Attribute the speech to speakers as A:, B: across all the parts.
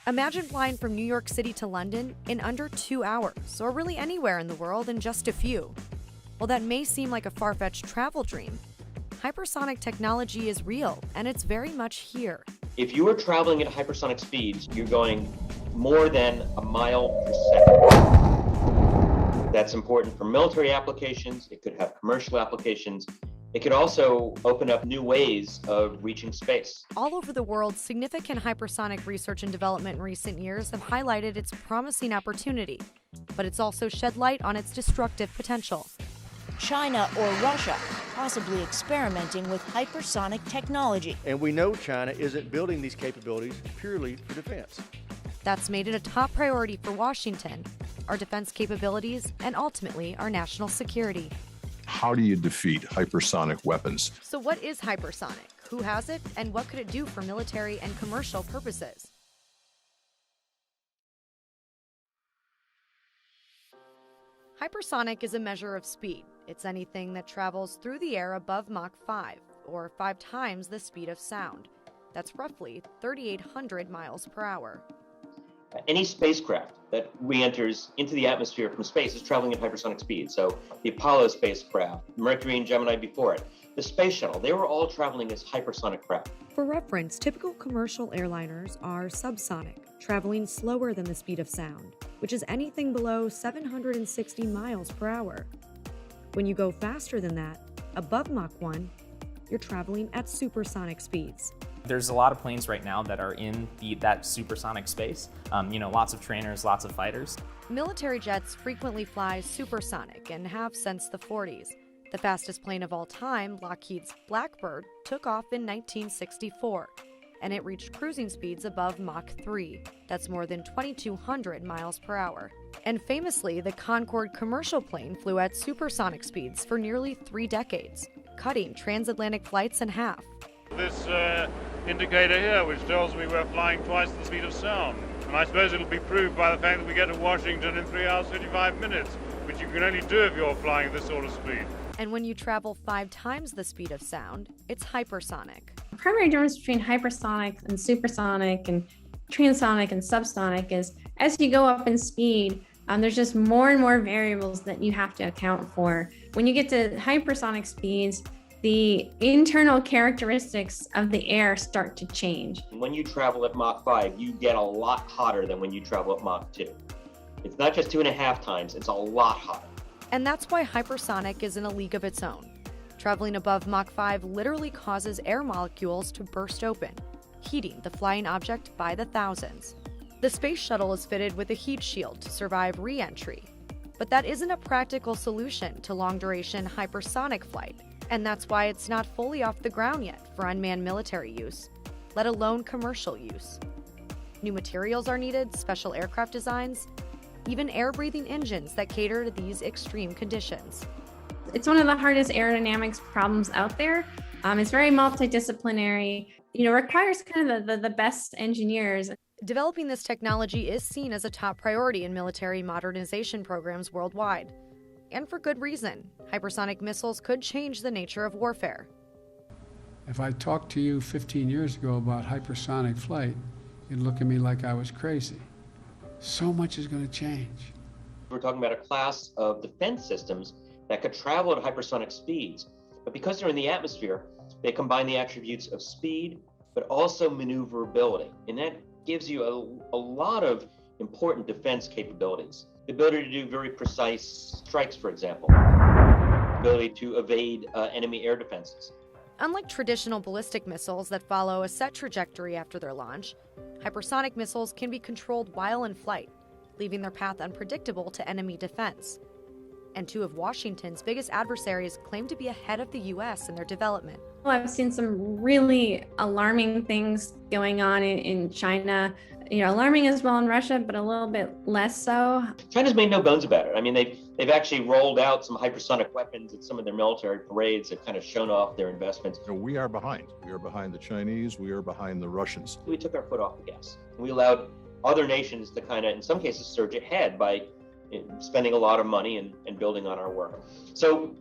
A: Imagine flying from New York City to London in under 2 hours, or really anywhere in the world in just a few. While that may seem like a far-fetched travel dream, hypersonic technology is real, and it's very much here.
B: If you are traveling at hypersonic speeds, you're going more than a mile per second. That's important for military applications. It could have commercial applications. It could also open up new ways of reaching space.
A: All over the world, significant hypersonic research and development in recent years have highlighted its promising opportunity, but it's also shed light on its destructive potential.
C: China or Russia possibly experimenting with hypersonic technology.
D: And we know China isn't building these capabilities purely for defense.
A: That's made it a top priority for Washington, our defense capabilities, and ultimately our national security.
E: How do you defeat hypersonic weapons?
A: So what is hypersonic? Who has it? And what could it do for military and commercial purposes? Hypersonic is a measure of speed. It's anything that travels through the air above Mach 5, or 5 times the speed of sound. That's roughly 3,800 miles per hour.
B: Any spacecraft that re-enters into the atmosphere from space is traveling at hypersonic speed. So the Apollo spacecraft, Mercury and Gemini before it, the space shuttle, they were all traveling as hypersonic craft.
A: For reference, typical commercial airliners are subsonic, traveling slower than the speed of sound, which is anything below 760 miles per hour. When you go faster than that, above Mach 1, you're traveling at supersonic speeds.
F: There's a lot of planes right now that are in that supersonic space. Lots of trainers, lots of fighters.
A: Military jets frequently fly supersonic and have since the 40s. The fastest plane of all time, Lockheed's Blackbird, took off in 1964, and it reached cruising speeds above Mach 3. That's more than 2,200 miles per hour. And famously, the Concorde commercial plane flew at supersonic speeds for nearly 3 decades, cutting transatlantic flights in half.
G: This indicator here, which tells me we're flying twice the speed of sound. And I suppose it'll be proved by the fact that we get to Washington in 3 hours 35 minutes, which you can only do if you're flying at this sort of speed.
A: And when you travel 5 times the speed of sound, it's hypersonic.
H: The primary difference between hypersonic and supersonic and transonic and subsonic is as you go up in speed, there's just more and more variables that you have to account for. When you get to hypersonic speeds, the internal characteristics of the air start to change.
B: When you travel at Mach 5, you get a lot hotter than when you travel at Mach 2. It's not just 2.5 times, it's a lot hotter.
A: And that's why hypersonic is in a league of its own. Traveling above Mach 5 literally causes air molecules to burst open, heating the flying object by the thousands. The space shuttle is fitted with a heat shield to survive re-entry. But that isn't a practical solution to long-duration hypersonic flight. And that's why it's not fully off the ground yet for unmanned military use, let alone commercial use. New materials are needed, special aircraft designs, even air-breathing engines that cater to these extreme conditions.
H: It's one of the hardest aerodynamics problems out there. It's very multidisciplinary, requires kind of the best engineers.
A: Developing this technology is seen as a top priority in military modernization programs worldwide. And for good reason. Hypersonic missiles could change the nature of warfare.
I: If I talked to you 15 years ago about hypersonic flight, you'd look at me like I was crazy. So much is going to change.
B: We're talking about a class of defense systems that could travel at hypersonic speeds. But because they're in the atmosphere, they combine the attributes of speed, but also maneuverability. And that gives you a lot of important defense capabilities. The ability to do very precise strikes, for example. The ability to evade enemy air defenses.
A: Unlike traditional ballistic missiles that follow a set trajectory after their launch, hypersonic missiles can be controlled while in flight, leaving their path unpredictable to enemy defense. And 2 of Washington's biggest adversaries claim to be ahead of the U.S. in their development.
H: Well, I've seen some really alarming things going on in China. Alarming as well in Russia, but a little bit less so.
B: China's made no bones about it. I mean, they've actually rolled out some hypersonic weapons at some of their military parades that kind of shown off their investments.
E: So we are behind. We are behind the Chinese. We are behind the Russians.
B: We took our foot off the gas. We allowed other nations to kind of, in some cases, surge ahead by spending a lot of money and building on our work. So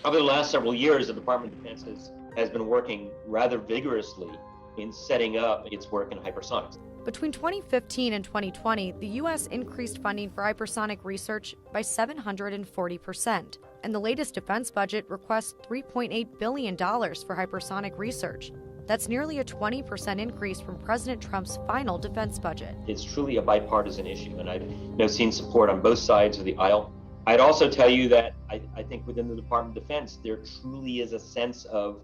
B: over the last several years, the Department of Defense has been working rather vigorously in setting up its work in hypersonics.
A: Between 2015 and 2020, the U.S. increased funding for hypersonic research by 740%, and the latest defense budget requests $3.8 billion for hypersonic research. That's nearly a 20% increase from President Trump's final defense budget.
B: It's truly a bipartisan issue, and I've seen support on both sides of the aisle. I'd also tell you that I think within the Department of Defense, there truly is a sense of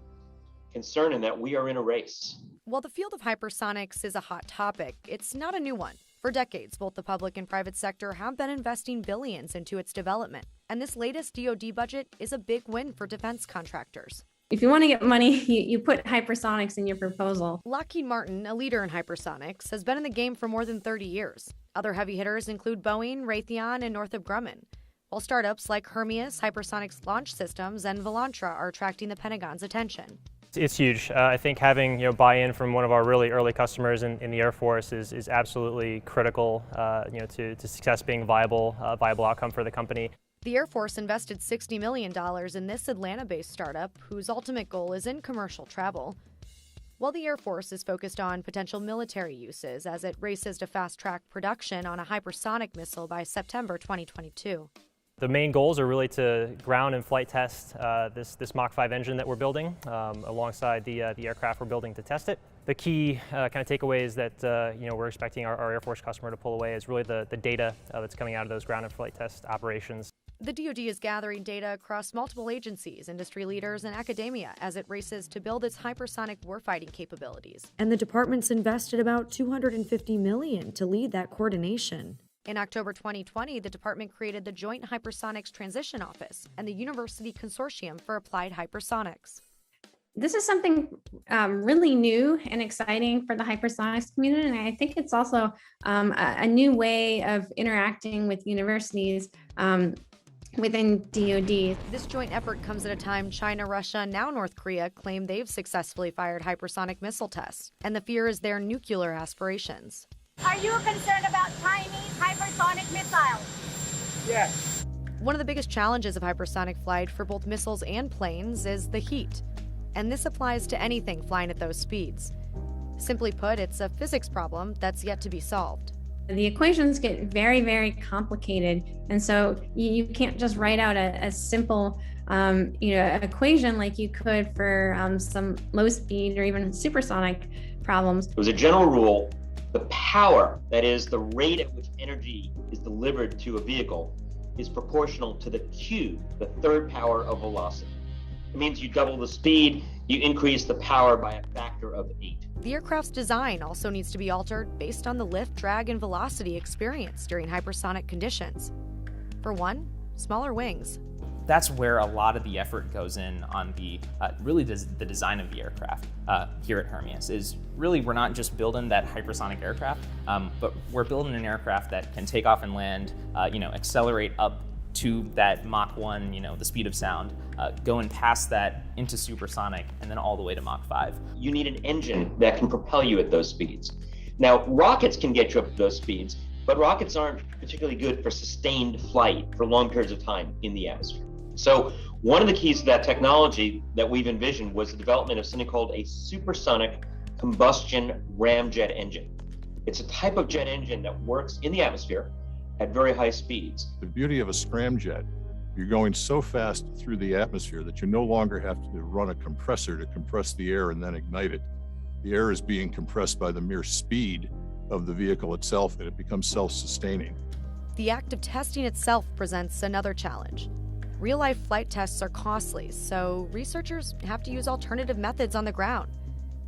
B: concern in that we are in a race.
A: While the field of hypersonics is a hot topic, it's not a new one. For decades, both the public and private sector have been investing billions into its development, and this latest DoD budget is a big win for defense contractors.
H: If you want to get money, you put hypersonics in your proposal.
A: Lockheed Martin, a leader in hypersonics, has been in the game for more than 30 years. Other heavy hitters include Boeing, Raytheon, and Northrop Grumman, while startups like Hermes, Hypersonics Launch Systems, and Volantra are attracting the Pentagon's attention.
J: It's huge. I think having buy-in from one of our really early customers in the Air Force is absolutely critical to success being viable outcome for the company.
A: The Air Force invested $60 million in this Atlanta-based startup, whose ultimate goal is in commercial travel. While the Air Force is focused on potential military uses as it races to fast-track production on a hypersonic missile by September 2022.
J: The main goals are really to ground and flight test this Mach 5 engine that we're building alongside the aircraft we're building to test it. The key kind of takeaways that we're expecting our Air Force customer to pull away is really the data that's coming out of those ground and flight test operations.
A: The DoD is gathering data across multiple agencies, industry leaders, and academia as it races to build its hypersonic warfighting capabilities. And the department's invested about $250 million to lead that coordination. In October 2020, the department created the Joint Hypersonics Transition Office and the University Consortium for Applied Hypersonics.
H: This is something really new and exciting for the hypersonics community, and I think it's also a new way of interacting with universities within DoD.
A: This joint effort comes at a time China, Russia, and now North Korea claim they've successfully fired hypersonic missile tests, and the fear is their nuclear aspirations.
K: Are you concerned about Chinese hypersonic missiles?
I: Yes.
A: One of the biggest challenges of hypersonic flight for both missiles and planes is the heat. And this applies to anything flying at those speeds. Simply put, it's a physics problem that's yet to be solved.
H: The equations get very, very complicated, and so you can't just write out a simple equation like you could for some low speed or even supersonic problems.
B: There was a general rule: the power, that is the rate at which energy is delivered to a vehicle, is proportional to the cube, the third power of velocity. It means you double the speed, you increase the power by a factor of 8.
A: The aircraft's design also needs to be altered based on the lift, drag, and velocity experienced during hypersonic conditions. For one, smaller wings.
F: That's where a lot of the effort goes in on the design of the aircraft here at Hermes. Is really, we're not just building that hypersonic aircraft, but we're building an aircraft that can take off and land, accelerate up to that Mach 1, the speed of sound, going past that into supersonic, and then all the way to Mach 5.
B: You need an engine that can propel you at those speeds. Now, rockets can get you up to those speeds, but rockets aren't particularly good for sustained flight for long periods of time in the atmosphere. So one of the keys to that technology that we've envisioned was the development of something called a supersonic combustion ramjet engine. It's a type of jet engine that works in the atmosphere at very high speeds.
E: The beauty of a scramjet, you're going so fast through the atmosphere that you no longer have to run a compressor to compress the air and then ignite it. The air is being compressed by the mere speed of the vehicle itself, and it becomes self-sustaining.
A: The act of testing itself presents another challenge. Real-life flight tests are costly, so researchers have to use alternative methods on the ground,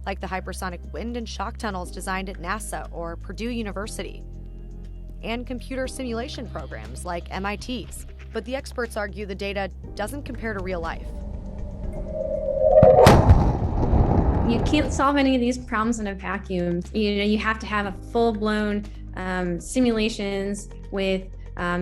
A: like the hypersonic wind and shock tunnels designed at NASA or Purdue University, and computer simulation programs like MIT's. But the experts argue the data doesn't compare to real life.
H: You can't solve any of these problems in a vacuum. You have to have a full-blown simulations with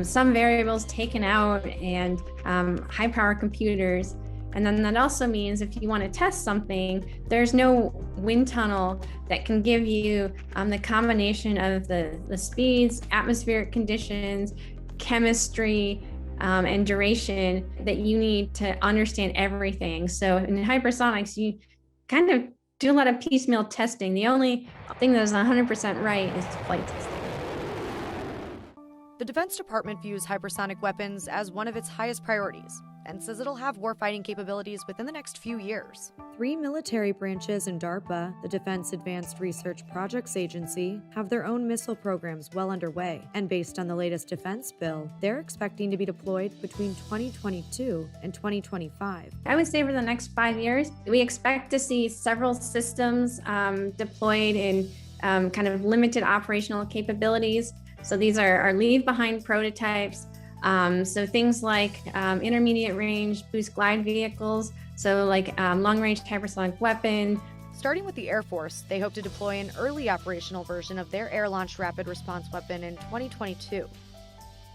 H: some variables taken out and high-power computers. And then that also means if you want to test something, there's no wind tunnel that can give you the combination of the speeds, atmospheric conditions, chemistry, and duration that you need to understand everything. So in hypersonics, you kind of do a lot of piecemeal testing. The only thing that is 100% right is flight testing.
A: The Defense Department views hypersonic weapons as one of its highest priorities and says it'll have warfighting capabilities within the next few years. 3 military branches and DARPA, the Defense Advanced Research Projects Agency, have their own missile programs well underway. And based on the latest defense bill, they're expecting to be deployed between 2022 and 2025.
H: I would say for the next 5 years, we expect to see several systems deployed in kind of limited operational capabilities. So these are leave-behind prototypes. So things like intermediate range boost glide vehicles, so like long-range hypersonic weapon.
A: Starting with the Air Force, they hope to deploy an early operational version of their air-launched rapid response weapon in 2022.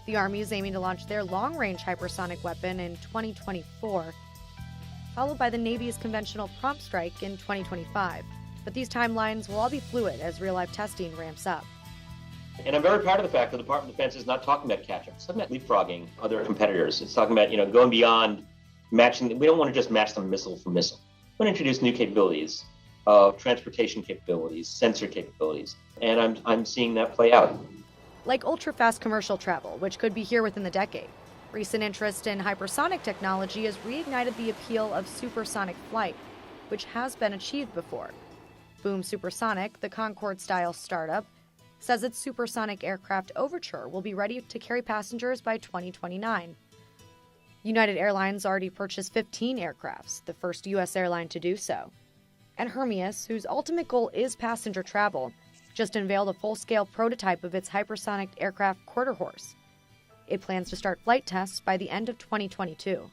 A: The Army is aiming to launch their long-range hypersonic weapon in 2024, followed by the Navy's conventional prompt strike in 2025. But these timelines will all be fluid as real-life testing ramps up.
B: And I'm very proud of the fact that the Department of Defense is not talking about catch-up. It's talking about leapfrogging other competitors. It's talking about, going beyond matching. We don't want to just match them missile for missile. We want to introduce new capabilities of transportation capabilities, sensor capabilities. And I'm seeing that play out.
A: Like ultra-fast commercial travel, which could be here within the decade. Recent interest in hypersonic technology has reignited the appeal of supersonic flight, which has been achieved before. Boom Supersonic, the Concorde-style startup, says its supersonic aircraft Overture will be ready to carry passengers by 2029. United Airlines already purchased 15 aircrafts, the first U.S. airline to do so. And Hermeus, whose ultimate goal is passenger travel, just unveiled a full-scale prototype of its hypersonic aircraft Quarter Horse. It plans to start flight tests by the end of 2022.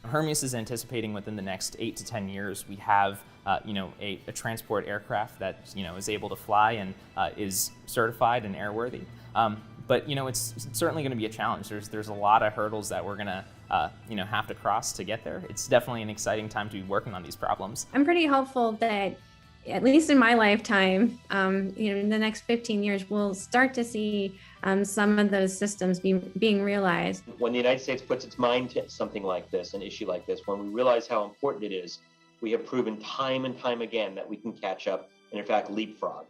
F: Hermeus is anticipating within the next 8 to 10 years we have a transport aircraft that is able to fly and is certified and airworthy. But it's certainly going to be a challenge. There's a lot of hurdles that we're going to have to cross to get there. It's definitely an exciting time to be working on these problems.
H: I'm pretty hopeful that, at least in my lifetime, in the next 15 years, we'll start to see some of those systems being realized.
B: When the United States puts its mind to something like this, an issue like this, when we realize how important it is, we have proven time and time again that we can catch up and, in fact, leapfrog.